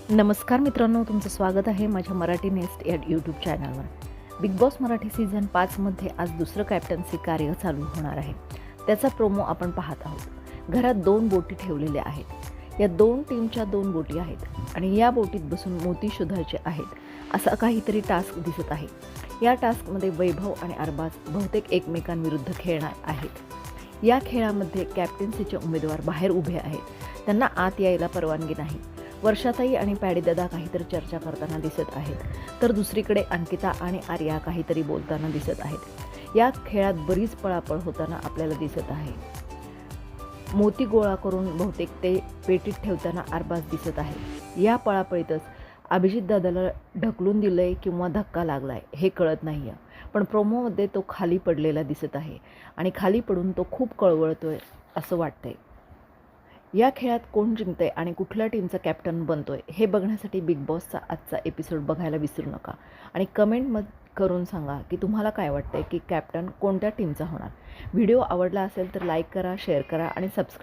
नमस्कार मित्रांनो, तुमचं स्वागत आहे माझ्या मराठी नेस्ट या यूट्यूब चॅनलवर. बिग बॉस मराठी सीझन 5मध्ये आज दुसरं कॅप्टन्सी कार्य चालू होणार आहे. त्याचा प्रोमो आपण पाहत आहोत. घरात 2 बोटी ठेवलेल्या आहेत. या 2 टीमच्या 2 बोटी आहेत आणि या बोटीत बसून मोती शोधायचे आहेत, असा काहीतरी टास्क दिसत आहे. या टास्कमध्ये वैभव आणि अरबाज बहुतेक एकमेकांविरुद्ध खेळणार आहेत. या खेळामध्ये कॅप्टन्सीचे उमेदवार बाहेर उभे आहेत. त्यांना आत यायला परवानगी नाही. वर्षाताई आणि पॅडीदादा काहीतरी चर्चा करताना दिसत आहेत, तर दुसरीकडे अंकिता आणि आर्या काहीतरी बोलताना दिसत आहेत. या खेळात बरीच पळापळ होताना आपल्याला दिसत आहे. मोती गोळा करून बहुतेक ते पेटीत ठेवताना अरबाज दिसत आहे. या पळापळीतच अभिजित दादाला ढकलून दिलंय किंवा धक्का लागलाय हे कळत नाही आहे. पण प्रोमोमध्ये तो खाली पडलेला दिसत आहे आणि खाली पडून तो खूप कळवळतोय असं वाटतंय. या खेळात कोण जिंकतंय आणि कुठल्या टीमचा कॅप्टन बनतोय हे बघण्यासाठी बिग बॉसचा आजचा एपिसोड बघायला विसरू नका आणि कमेंट करून सांगा की तुम्हाला काय वाटतंय की कॅप्टन कोणत्या टीमचा होणार. व्हिडिओ आवडला असेल तर लाईक करा, शेअर करा आणि सबस्क्राईब